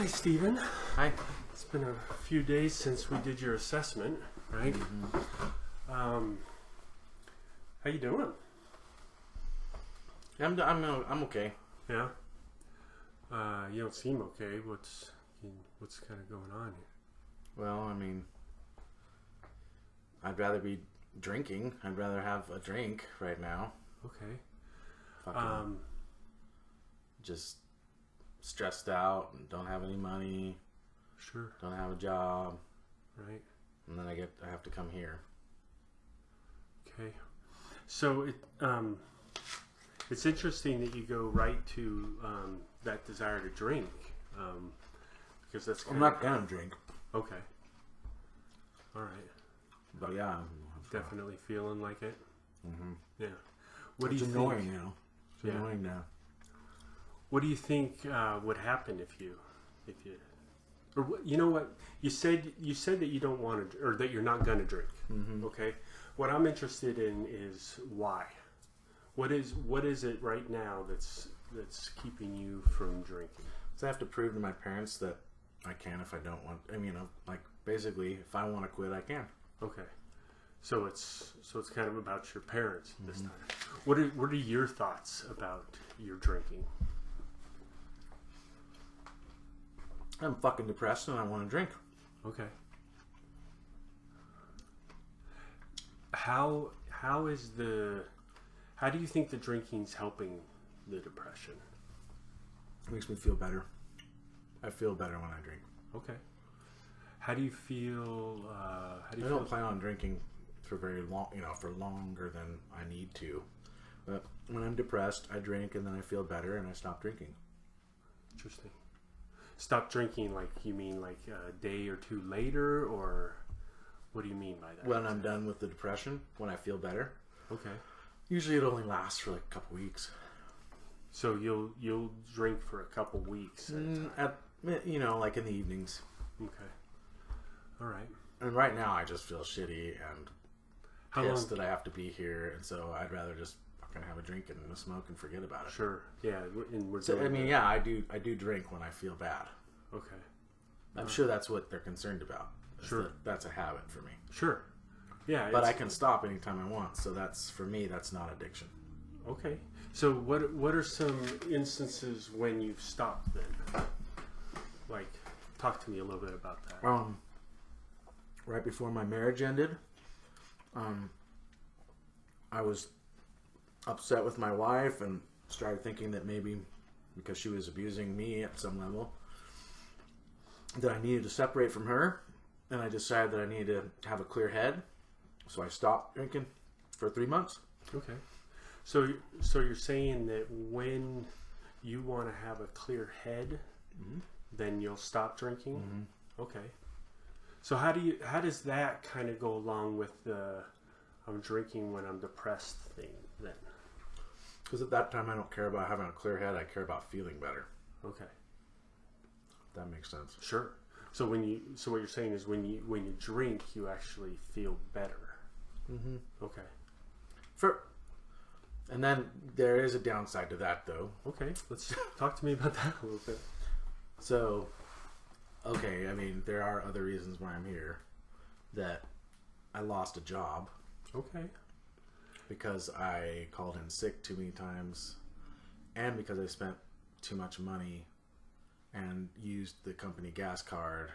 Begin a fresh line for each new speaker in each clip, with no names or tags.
Hi, Stephen.
Hi.
It's been a few days since we did your assessment, right? How you doing?
I'm okay.
Yeah. You don't seem okay. What's kind of going on here?
Well, I mean, I'd rather be drinking. I'd rather have a drink right now.
Okay.
Fucking just stressed out and don't have any money.
Sure.
Don't have a job.
Right.
And then I have to come here.
Okay. So it's interesting that you go right to that desire to drink, because that's
I'm not gonna drink.
Okay. All right.
But yeah,
Definitely feeling like it.
Mm-hmm.
Yeah. What
It's
do you
annoying
think?
now. It's
Yeah.
annoying now.
What do you think would happen if you, or you know what you said that you don't want to, or that you're not going to drink.
Mm-hmm.
Okay. What I'm interested in is why. What is it right now that's keeping you from drinking?
So I have to prove to my parents that I can if I don't want. I mean, like basically, if I want to quit, I can.
Okay. So it's kind of about your parents this time. What are your thoughts about your drinking?
I'm fucking depressed and I want to drink.
Okay. How do you think the drinking's helping the depression?
It makes me feel better. I feel better when I drink.
Okay. How do you feel?
I don't plan on drinking for very long, for longer than I need to. But when I'm depressed, I drink and then I feel better and I stop drinking.
Interesting. Stop drinking, like you mean like a day or two later, or what do you mean by that?
When I'm done with the depression, when I feel better.
Okay.
Usually it only lasts for like a couple weeks.
So you'll drink for a couple weeks
like in the evenings.
Okay. All right.
And right now I just feel shitty and
How
pissed
long?
that I have to be here, and so I'd rather just fucking have a drink and a smoke and forget about it.
Sure. Yeah. And we're
So,
doing
I do drink when I feel bad.
Okay.
I'm sure that's what they're concerned about.
Sure.
That's a habit for me.
Sure. Yeah.
But I can stop anytime I want, so for me that's not addiction.
Okay. So what are some instances when you've stopped then? Like, talk to me a little bit about that.
Right before my marriage ended, I was upset with my wife and started thinking that maybe because she was abusing me at some level, that I needed to separate from her, and I decided that I needed to have a clear head, so I stopped drinking for 3 months.
Okay. So you're saying that when you want to have a clear head, then you'll stop drinking?
Mm-hmm.
Okay. So how does that kind of go along with the I'm drinking when I'm depressed thing then?
Because at that time I don't care about having a clear head, I care about feeling better.
Okay.
If that makes sense.
Sure. So what you're saying is when you drink, you actually feel better.
Mm-hmm.
Okay.
And then there is a downside to that, though.
Okay. Let's talk to me about that a little bit.
So, okay, I mean, there are other reasons why I'm here. That I lost a job
Okay.
because I called in sick too many times, and because I spent too much money and used the company gas card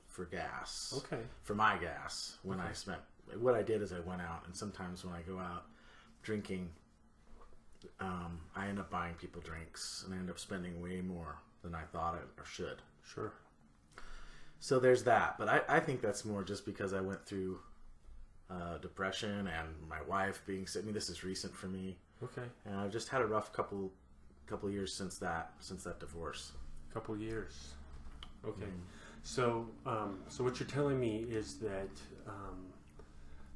for gas.
Okay.
For my gas. When I spent... What I did is I went out, and sometimes when I go out drinking, I end up buying people drinks, and I end up spending way more than I thought I should.
Sure.
So there's that. But I think that's more just because I went through depression and my wife being sick. I mean, this is recent for me.
Okay.
And I've just had a rough couple years since that divorce.
Couple years. Okay. So what you're telling me is that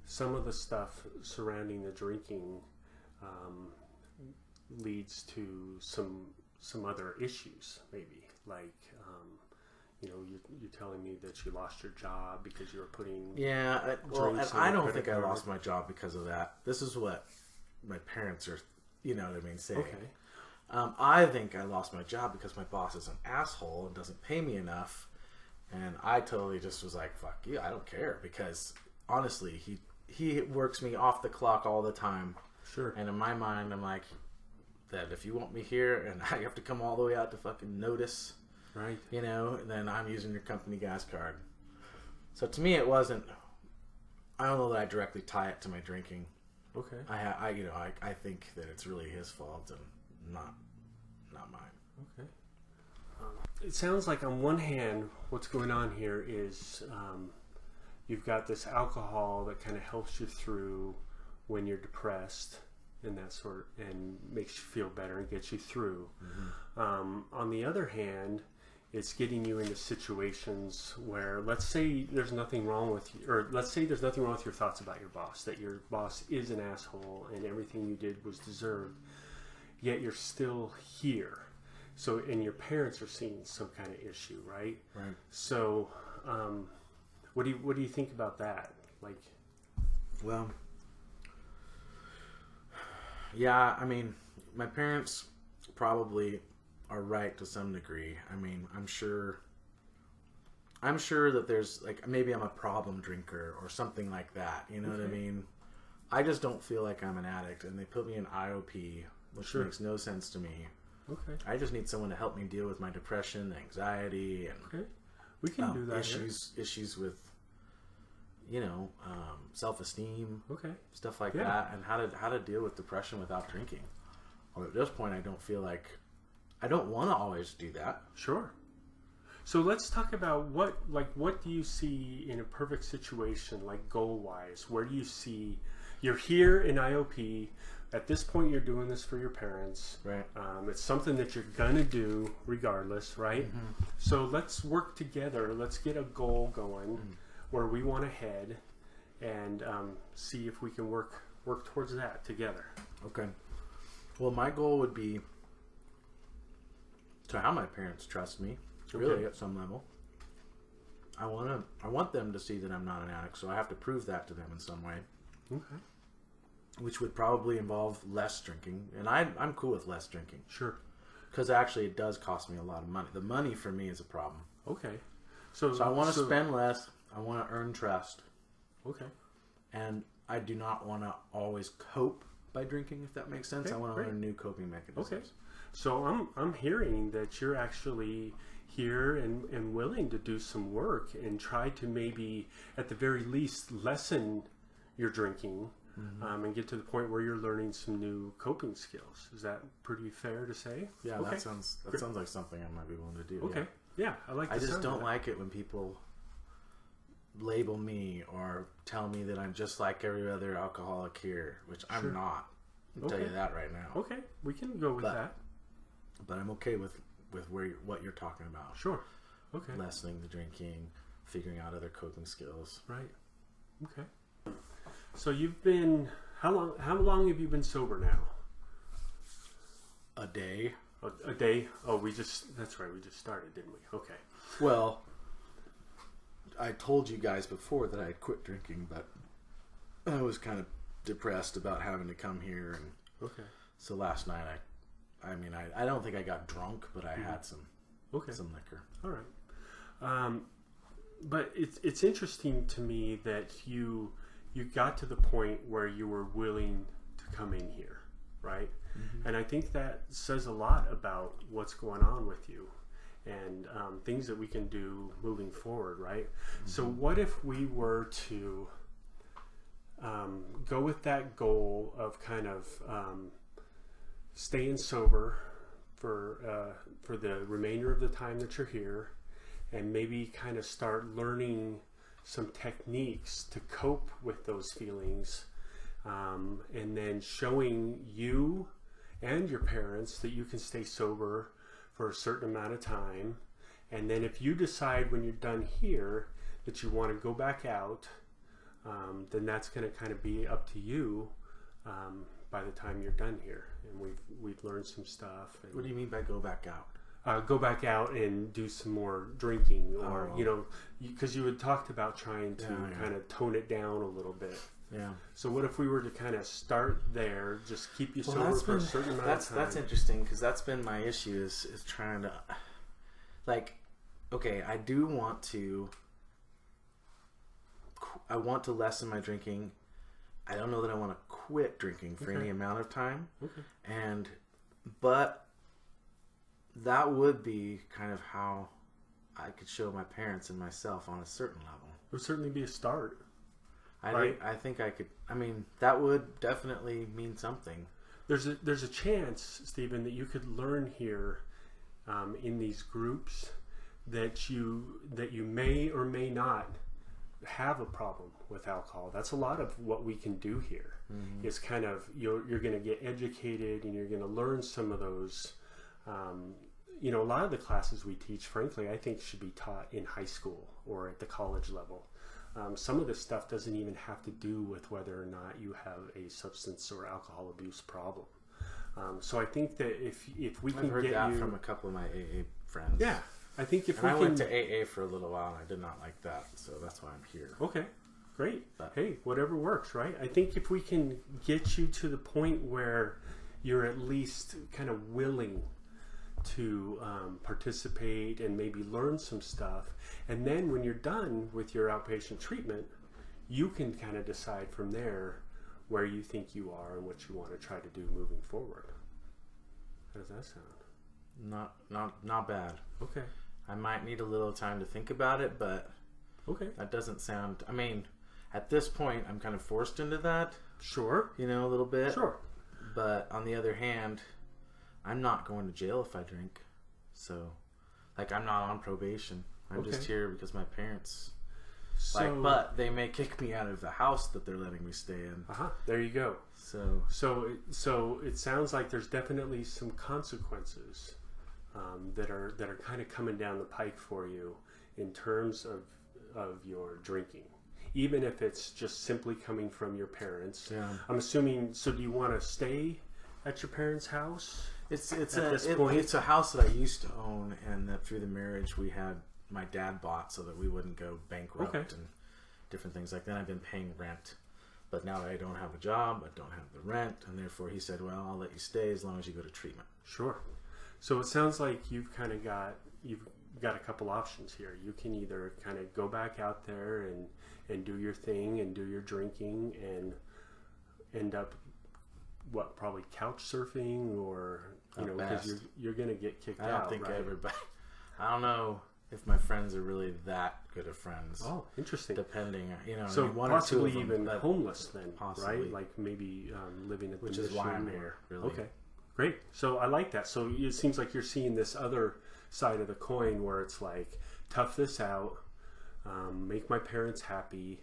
some of the stuff surrounding the drinking leads to some other issues, maybe like you're telling me that you lost your job because you were putting
and I don't think I lost my job because of that. This is what my parents are, saying.
Okay.
I think I lost my job because my boss is an asshole and doesn't pay me enough. And I totally just was like, fuck you, I don't care. Because honestly, he works me off the clock all the time.
Sure.
And in my mind, I'm like, that if you want me here and I have to come all the way out to fucking Notice,
right,
you know, then I'm using your company gas card. So to me, it wasn't, I don't know that I directly tie it to my drinking.
Okay.
I think that it's really his fault and not mine.
Okay. It sounds like on one hand, what's going on here is you've got this alcohol that kind of helps you through when you're depressed and that sort, and makes you feel better and gets you through. Mm-hmm. On the other hand, it's getting you into situations where, let's say there's nothing wrong with you, or let's say there's nothing wrong with your thoughts about your boss, that your boss is an asshole and everything you did was deserved, yet you're still here. So, and your parents are seeing some kind of issue, right?
Right.
So, what do you think about that? Like,
well, yeah, I mean, my parents probably are right to some degree. I mean, I'm sure that there's, like, maybe I'm a problem drinker or something like that. You know what I mean? I just don't feel like I'm an addict, and they put me in IOP, which makes no sense to me.
Okay.
I just need someone to help me deal with my depression, anxiety, and
we can do that.
Issues with, you know, self-esteem, stuff like that, and how to deal with depression without drinking. Or at this point, I don't feel like I don't want to always do that.
Sure. So let's talk about what do you see in a perfect situation, like goal-wise? Where do you see you're here in IOP? At this point, you're doing this for your parents.
Right.
It's something that you're gonna do regardless, right? Mm-hmm. So let's work together. Let's get a goal going where we want to head, and see if we can work towards that together.
Okay. Well, my goal would be to have my parents trust me, really, at some level. I want them to see that I'm not an addict, so I have to prove that to them in some way.
Okay.
Which would probably involve less drinking, and I'm cool with less drinking.
Sure.
Because actually, it does cost me a lot of money. The money for me is a problem.
Okay.
So I want to spend less. I want to earn trust.
Okay.
And I do not want to always cope by drinking, if that makes sense.
Okay,
I want to learn new coping mechanisms.
Okay. So I'm hearing that you're actually here and willing to do some work and try to maybe, at the very least, lessen your drinking, and get to the point where you're learning some new coping skills. Is that pretty fair to say?
Yeah, that sounds like something I might be willing to do.
Okay. Yeah, I like.
I just don't like it when people label me or tell me that I'm just like every other alcoholic here, which I'm not. I'll tell you that right now.
Okay, we can go with that.
But I'm okay with what you're talking about.
Sure. Okay.
Lessening the drinking, figuring out other coping skills.
Right. Okay. So you've been how long have you been sober now?
A day.
A day? Oh, that's right. We just started, didn't we? Okay.
Well, I told you guys before that I had quit drinking, but I was kind of depressed about having to come here, and so last night I don't think I got drunk, but I had some liquor.
All right. But it's interesting to me that you got to the point where you were willing to come in here, right? And I think that says a lot about what's going on with you and things that we can do moving forward, right? So what if we were to go with that goal of kind of staying sober for the remainder of the time that you're here, and maybe kind of start learning some techniques to cope with those feelings, and then showing you and your parents that you can stay sober for a certain amount of time. And then if you decide when you're done here that you want to go back out, then that's going to kind of be up to you by the time you're done here. And we've learned some stuff. And
what do you mean by go back out?
Go back out and do some more drinking, or because you had talked about trying to kind of tone it down a little bit.
Yeah.
So what if we were to kind of start there, just keep you sober for a certain amount of time?
That's interesting, because that's been my issue is trying to, like, okay, I do want to. I want to lessen my drinking. I don't know that I want to quit drinking for any amount of time.
Okay.
But that would be kind of how I could show my parents and myself on a certain level.
It would certainly be a start.
I think I could. I mean, that would definitely mean something.
There's a chance, Stephen, that you could learn here in these groups that you may or may not have a problem with alcohol. That's a lot of what we can do here. Mm-hmm. Is kind of you're going to get educated and you're going to learn some of those. A lot of the classes we teach, frankly, I think should be taught in high school or at the college level. Some of this stuff doesn't even have to do with whether or not you have a substance or alcohol abuse problem. So I think that if we can
heard
get
that
you
from a couple of my AA friends.
Yeah, I think if
and
we
I
can...
went to AA for a little while and I did not like that, so that's why I'm here.
Okay, great.
But,
hey, whatever works, right? I think if we can get you to the point where you're at least kind of willing to participate and maybe learn some stuff, and then when you're done with your outpatient treatment, you can kind of decide from there where you think you are and what you want to try to do moving forward. How does that sound?
Not bad.
Okay.
I might need a little time to think about it, but
okay,
that doesn't sound. I mean, at this point, I'm kind of forced into that.
Sure.
A little bit.
Sure.
But on the other hand, I'm not going to jail if I drink. So, like, I'm not on probation. I'm just here because my parents, but they may kick me out of the house that they're letting me stay in.
There you go. So it sounds like there's definitely some consequences that are kind of coming down the pike for you in terms of your drinking, even if it's just simply coming from your parents.
Yeah.
I'm assuming. So do you want to stay at your parents' house?
It's a house that I used to own, and that through the marriage my dad bought so that we wouldn't go bankrupt and different things like that. I've been paying rent, but now that I don't have a job, I don't have the rent, and therefore he said, "Well, I'll let you stay as long as you go to treatment."
Sure. So it sounds like you've got a couple options here. You can either kind of go back out there and do your thing and do your drinking and end up probably couch surfing or because you're going to get kicked out.
I don't think
right?
everybody. I don't know if my friends are really that good of friends.
Oh, interesting.
Depending,
so
one
possibly
or two of
even
them,
homeless then,
possibly.
right? Like maybe living at the
which is why I'm here. Really.
Okay, great. So I like that. So it seems like you're seeing this other side of the coin where it's like tough this out, make my parents happy,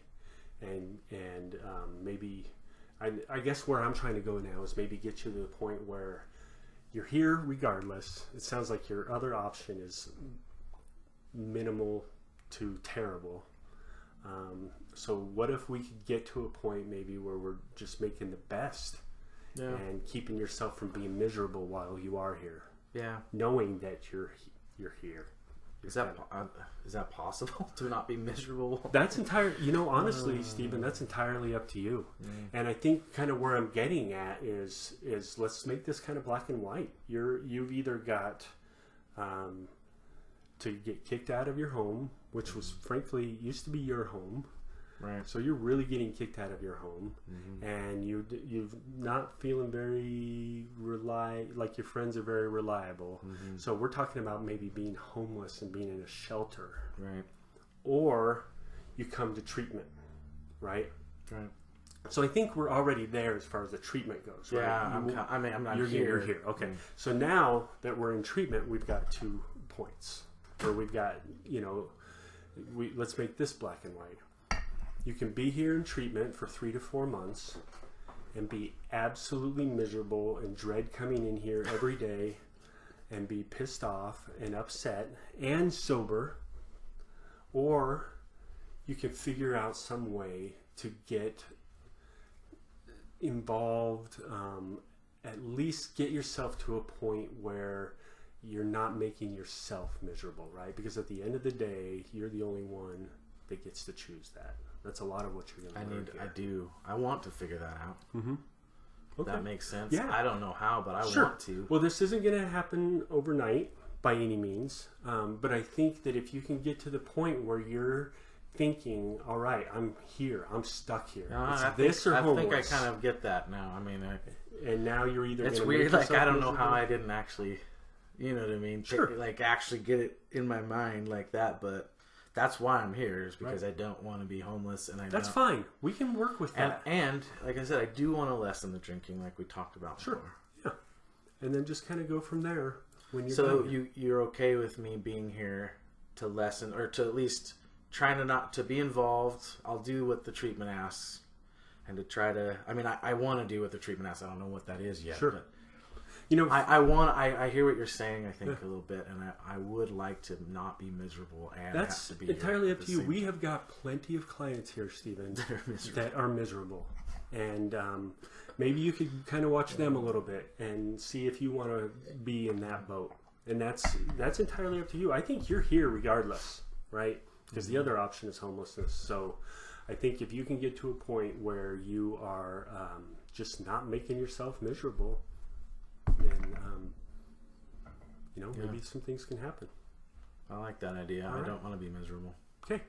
and maybe I guess where I'm trying to go now is maybe get you to the point where you're here regardless. It sounds like your other option is minimal to terrible. So what if we could get to a point maybe where we're just making the best and keeping yourself from being miserable while you are here?
Yeah.
Knowing that you're here.
Is that possible to not be miserable?
That's honestly, Stephen, that's entirely up to you. And I think kind of where I'm getting at is let's make this kind of black and white. You've either got to get kicked out of your home, which was frankly used to be your home.
Right.
So you're really getting kicked out of your home, and you're not feeling very like your friends are very reliable. So we're talking about maybe being homeless and being in a shelter.
Right.
Or you come to treatment, right?
Right.
So I think we're already there as far as the treatment goes. Right?
Yeah, I'm not
you're
here.
You're here. Okay. So now that we're in treatment, we've got 2 points where we've got let's make this black and white. You can be here in treatment for 3 to 4 months and be absolutely miserable and dread coming in here every day and be pissed off and upset and sober, or you can figure out some way to get involved, at least get yourself to a point where you're not making yourself miserable, right? Because at the end of the day, you're the only one that gets to choose that. That's a lot of what you're going to learn here.
I want to figure that out.
Mm-hmm. Okay.
That makes sense.
Yeah.
I don't know how, but I
Sure.
want to.
Well, this isn't going to happen overnight by any means, but I think that if you can get to the point where you're thinking, all right, I'm here, I'm stuck here. It's this or homeless.
I think I kind of get that now. I mean,
and now you're either.
It's
gonna
weird.
make
Like
yourself
I don't know
miserable.
how I didn't actually, you know what I mean?
Sure.
Like actually get it in my mind like that, but. That's why I'm here, is because I don't want to be homeless, and
That's fine. We can work with that.
And like I said, I do want to lessen the drinking, like we talked about
Sure.
before.
Yeah. And then just kind of go from there when you're
So
done.
you're okay with me being here to lessen, or to at least trying to not to be involved. I'll do what the treatment asks, and to try to. I mean, I want to do what the treatment asks. I don't know what that is yet.
Sure.
But
You know,
I hear what you're saying, I think, a little bit, and I would like to not be miserable and
that's
have to be
entirely
here
up
at
to
the
you.
same
We have got plenty of clients here, Stephen, that are miserable. And maybe you could kind of watch them a little bit and see if you want to be in that boat. And that's entirely up to you. I think you're here regardless, right? Because the other option is homelessness. So I think if you can get to a point where you are just not making yourself miserable, then maybe some things can happen.
I like that idea. I don't want to be miserable.
Okay,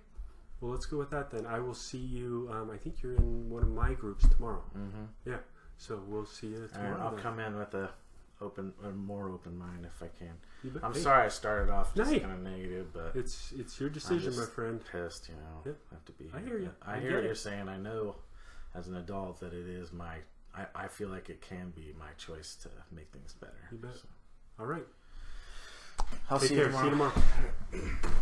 well, let's go with that then. I will see you. I think you're in one of my groups tomorrow.
Mm-hmm.
Yeah, so we'll see you
All right,
tomorrow.
I'll
then.
come in with a more open mind if I can.
You bet.
I'm
Hey,
sorry I started off just
No.
kind of negative, but
It's your decision,
I'm
my
just
friend.
pissed, you know.
Yep.
I have to be.
I hear you.
I
I
hear
get
what
it.
you're saying. I know, as an adult, that it is my. I feel like it can be my choice to make things better.
You bet.
So.
All right.
I'll
Take
see you
care.
tomorrow.
See you tomorrow.